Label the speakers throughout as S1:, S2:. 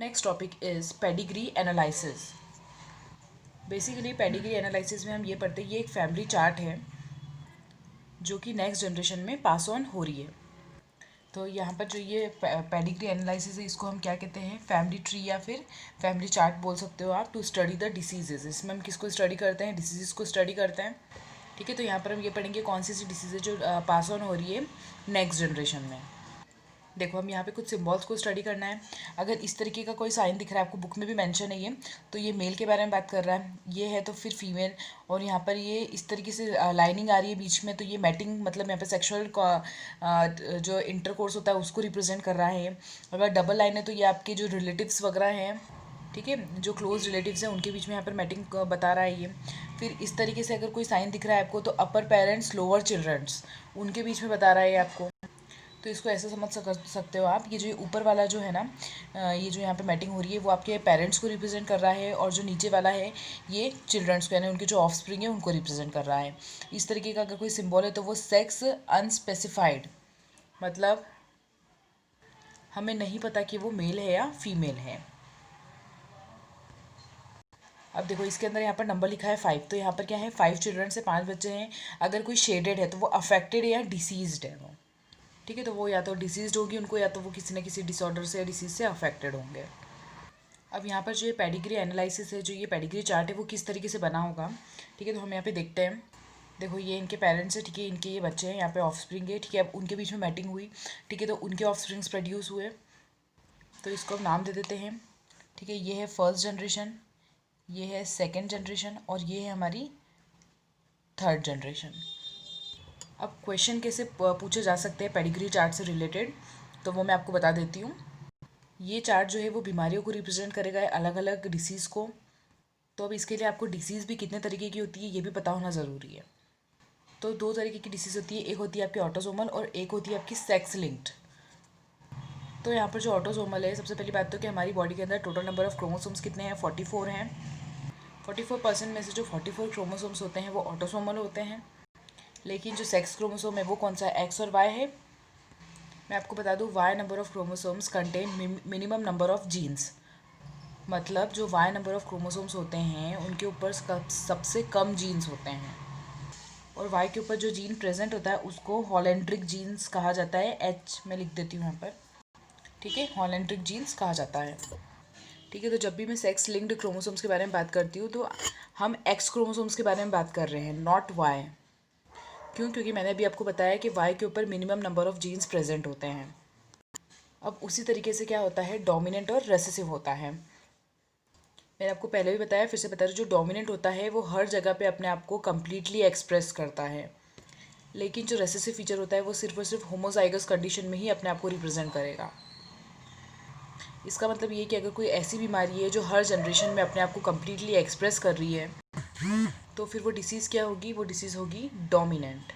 S1: Next topic is pedigree analysis. Basically pedigree analysis में हम ये पढ़ते हैं, ये एक फैमिली चार्ट है जो कि नेक्स्ट जनरेशन में पास ऑन हो रही है। तो यहाँ पर जो ये पेडिग्री एनालिसिस है, इसको हम क्या कहते हैं, फैमिली ट्री या फिर फैमिली चार्ट बोल सकते हो आप, टू स्टडी द डिसीजेज। इसमें हम किसको स्टडी करते हैं, डिसीज़ को स्टडी करते हैं। ठीक है, तो यहाँ पर हम ये पढ़ेंगे कौन सी डिसीज़ जो पास ऑन हो रही है नेक्स्ट जनरेशन में। देखो, हम यहाँ पे कुछ सिम्बॉल्स को स्टडी करना है। अगर इस तरीके का कोई साइन दिख रहा है, आपको बुक में भी मेंशन है ये, तो ये मेल के बारे में बात कर रहा है। ये है तो फिर फीमेल, और यहाँ पर ये इस तरीके से लाइनिंग आ रही है बीच में, तो ये मैटिंग, मतलब यहाँ पे सेक्सुअल जो इंटरकोर्स होता है उसको रिप्रेजेंट कर रहा है। अगर डबल लाइन है तो ये आपके जो रिलेटिव्स वगैरह हैं, ठीक है, जो क्लोज रिलेटिव्स हैं उनके बीच में यहाँ पर मैटिंग बता रहा है ये। फिर इस तरीके से अगर कोई साइन दिख रहा है आपको, तो अपर पेरेंट्स लोअर चिल्ड्रंस उनके बीच में बता रहा है आपको। तो इसको ऐसे समझ सकते हो आप, ये जो ऊपर वाला जो है ना, ये जो यहाँ पे मैटिंग हो रही है वो आपके पेरेंट्स को रिप्रेजेंट कर रहा है, और जो नीचे वाला है ये चिल्ड्रंस को, यानी उनके जो ऑफस्प्रिंग है उनको रिप्रेजेंट कर रहा है। इस तरीके का अगर कोई सिंबल है तो वो सेक्स अनस्पेसिफाइड, मतलब हमें नहीं पता कि वो मेल है या फीमेल है। अब देखो, इसके अंदर यहाँ पर नंबर लिखा है 5, तो यहाँ पर क्या है, 5 चिल्ड्रन से 5 बच्चे हैं। अगर कोई शेडेड है तो वो अफेक्टेड है या डिसीज्ड है वो। ठीक है, तो वो या तो डिसीज़ होगी उनको, या तो वो किसी न किसी डिसऑर्डर से या डिसीज़ से अफेक्टेड होंगे। अब यहाँ पर जो ये पेडिग्री एनालिसिस है, जो ये पेडिग्री चार्ट है, वो किस तरीके से बना होगा। ठीक है, तो हम यहाँ पे देखते हैं। देखो, ये इनके पेरेंट्स है, ठीक है, इनके ये बच्चे हैं, यहाँ पे ऑफस्प्रिंग है, ठीक है। अब उनके बीच में मैटिंग हुई, ठीक है, तो उनके ऑफस्प्रिंग्स प्रोड्यूस हुए, तो इसको हम नाम दे देते हैं। ठीक है, ये है फर्स्ट जनरेशन, ये है सेकेंड जनरेशन, और ये है हमारी थर्ड जनरेशन। अब क्वेश्चन कैसे पूछे जा सकते हैं पेडिग्री चार्ट से रिलेटेड, तो वो मैं आपको बता देती हूँ। ये चार्ट जो है वो बीमारियों को रिप्रेजेंट करेगा, अलग अलग डिसीज़ को। तो अब इसके लिए आपको डिसीज़ भी कितने तरीके की होती है ये भी पता होना ज़रूरी है। तो 2 तरीके की डिसीज़ होती है, एक होती है आपकी ऑटोसोमल और एक होती है आपकी सेक्स लिंक्ड। तो यहाँ पर जो ऑटोसोमल है, सबसे पहली बात तो कि हमारी बॉडी के अंदर टोटल नंबर ऑफ क्रोमोसोम्स कितने हैं, 44 हैं। 44% में से जो 44 क्रोमोसोम्स होते हैं वो ऑटोसोमल होते हैं। लेकिन जो सेक्स क्रोमोसोम है वो कौन सा है, एक्स और वाई है। मैं आपको बता दूँ, Y number of chromosomes contain minimum number of genes, मतलब जो वाई नंबर ऑफ क्रोमोसोम्स होते हैं उनके ऊपर सबसे कम जीन्स होते हैं, और वाई के ऊपर जो जीन प्रेजेंट होता है उसको हॉलैंड्रिक जीन्स कहा जाता है। एच मैं लिख देती हूँ यहाँ पर, ठीक है, हॉलैंड्रिक जीन्स कहा जाता है। ठीक है, तो जब भी मैं सेक्स लिंक्ड क्रोमोसोम्स के बारे में बात करती हूँ तो हम एक्स क्रोमोसोम्स के बारे में बात कर रहे हैं, नॉट वाई। क्यों, क्योंकि मैंने अभी आपको बताया कि वाई के ऊपर minimum number of genes present होते हैं। अब उसी तरीके से क्या होता है, डोमिनेंट और रेसेसिव होता है। मैंने आपको पहले भी बताया, फिर से बता रही हूँ, जो डोमिनेंट होता है वो हर जगह पे अपने आप को कम्प्लीटली एक्सप्रेस करता है, लेकिन जो रेसेसिव फीचर होता है वो सिर्फ और सिर्फ होमोजाइगस कंडीशन में ही अपने आप को रिप्रेजेंट करेगा। इसका मतलब ये कि अगर कोई ऐसी बीमारी है जो हर जनरेशन में अपने आप को कम्प्लीटली एक्सप्रेस कर रही है, तो फिर वो डिसीज़ क्या होगी, वो डिसीज़ होगी डोमिनेंट।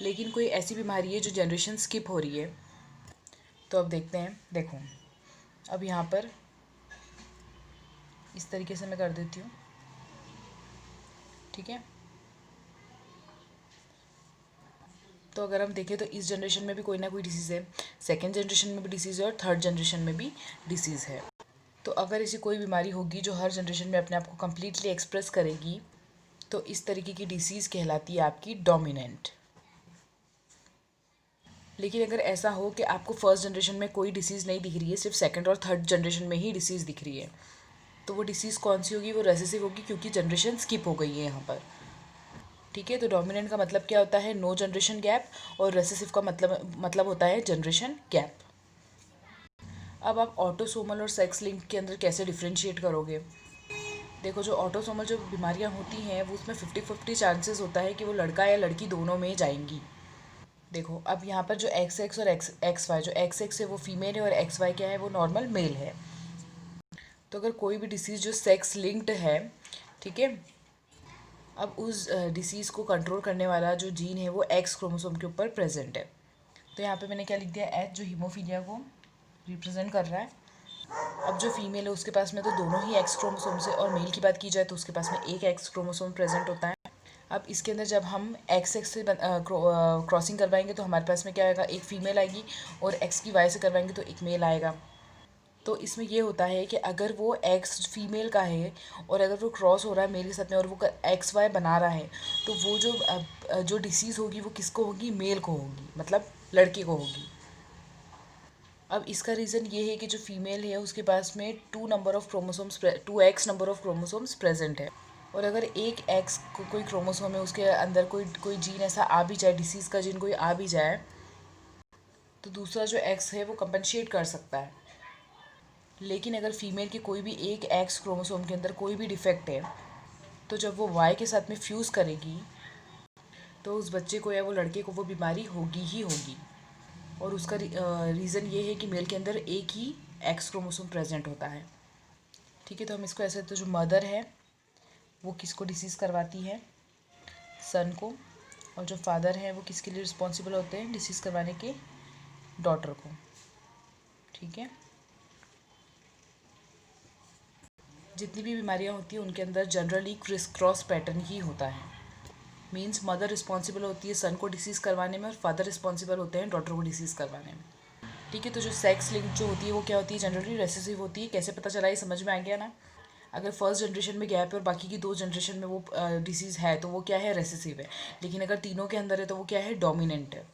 S1: लेकिन कोई ऐसी बीमारी है जो जनरेशन स्किप हो रही है, तो अब देखते हैं। देखो, अब यहाँ पर इस तरीके से मैं कर देती हूँ, ठीक है। तो अगर हम देखें तो इस जनरेशन में भी कोई ना कोई डिसीज़ है, सेकेंड जनरेशन में भी डिसीज़ है, और थर्ड जनरेशन में भी डिसीज़ है। तो अगर ऐसी कोई बीमारी होगी जो हर जनरेशन में अपने आप को कम्प्लीटली एक्सप्रेस करेगी, तो इस तरीके की डिसीज़ कहलाती है आपकी डोमिनेंट। लेकिन अगर ऐसा हो कि आपको फर्स्ट जनरेशन में कोई डिसीज़ नहीं दिख रही है, सिर्फ सेकंड और थर्ड जनरेशन में ही डिसीज़ दिख रही है, तो वो डिसीज़ कौन सी होगी, वो रेसेसिव होगी, क्योंकि जनरेशन स्किप हो गई है यहाँ पर। ठीक है, तो डोमिनेंट का मतलब क्या होता है, नो जनरेशन गैप, और रेसेसिव का मतलब होता है जनरेशन गैप। अब आप ऑटोसोमल और सेक्स लिंक के अंदर कैसे डिफ्रेंशिएट करोगे। देखो, जो ऑटोसोमल जो बीमारियां होती हैं वो उसमें 50-50 चांसेस होता है कि वो लड़का या लड़की दोनों में जाएंगी। देखो, अब यहाँ पर जो एक्स एक्स और एक्स वाई, जो एक्स एक्स है वो फीमेल है और एक्स वाई क्या है, वो नॉर्मल मेल है। तो अगर कोई भी डिसीज़ जो सेक्स लिंक्ड है, ठीक है, अब उस डिसीज़ को कंट्रोल करने वाला जो जीन है वो एक्स क्रोमोसोम के ऊपर प्रेजेंट है। तो यहाँ पे मैंने क्या लिख दिया, एच, जो हीमोफीलिया को रिप्रेजेंट कर रहा है। अब जो फीमेल है उसके पास में तो दोनों ही एक्स क्रोमोसोम से, और मेल की बात की जाए तो उसके पास में एक एक्स क्रोमोसोम प्रेजेंट होता है। अब इसके अंदर जब हम एक्स एक्स से क्रॉसिंग करवाएंगे तो हमारे पास में क्या आएगा, एक फ़ीमेल आएगी, और एक्स की वाई से करवाएंगे तो एक मेल आएगा। तो इसमें ये होता है कि अगर वो एक्स फीमेल का है और अगर वो क्रॉस हो रहा है मेल के साथ में और वो एक्स वाई बना रहा है, तो वो जो डिसीज़ होगी वो किसको होगी, मेल को होगी, मतलब लड़के को होगी। अब इसका रीज़न ये है कि जो फीमेल है उसके पास में 2 नंबर ऑफ क्रोमोसोम्स प्रेजेंट है, और अगर एक एक्स कोई क्रोमोसोम है उसके अंदर कोई कोई जीन ऐसा आ भी जाए, डिसीज़ का जीन कोई आ भी जाए, तो दूसरा जो एक्स है वो कंपनशेट कर सकता है। लेकिन अगर फीमेल के कोई भी एक एक्स क्रोमोसोम के अंदर कोई भी डिफेक्ट है, तो जब वो वाई के साथ में फ्यूज़ करेगी तो उस बच्चे को या वो लड़के को वो बीमारी होगी ही होगी। और उसका रीज़न ये है कि मेल के अंदर एक ही एक्स क्रोमोसोम प्रेजेंट होता है। ठीक है, तो हम इसको ऐसे, तो जो मदर है वो किसको डिसीज़ करवाती है, सन को, और जो फादर है वो किसके लिए रिस्पॉन्सिबल होते हैं डिसीज़ करवाने के, डॉटर को। ठीक है, जितनी भी बीमारियां होती हैं उनके अंदर जनरली क्रिस क्रॉस पैटर्न ही होता है। मींस मदर रिस्पॉन्सिबल होती है सन को डिसीज़ करवाने में और फादर रिस्पॉन्सिबल होते हैं डॉटर को डिसीज़ करवाने में। ठीक है, तो जो सेक्स लिंक जो होती है वो क्या होती है, जनरली रेसेसिव होती है। कैसे पता चला, ये समझ में आ गया ना। अगर फर्स्ट जनरेशन में गैप है और बाकी की 2 जनरेशन में वो डिसीज़ है तो वो क्या है, रेसेसिव है। लेकिन अगर तीनों के अंदर है तो वो क्या है, डोमिनेंट है।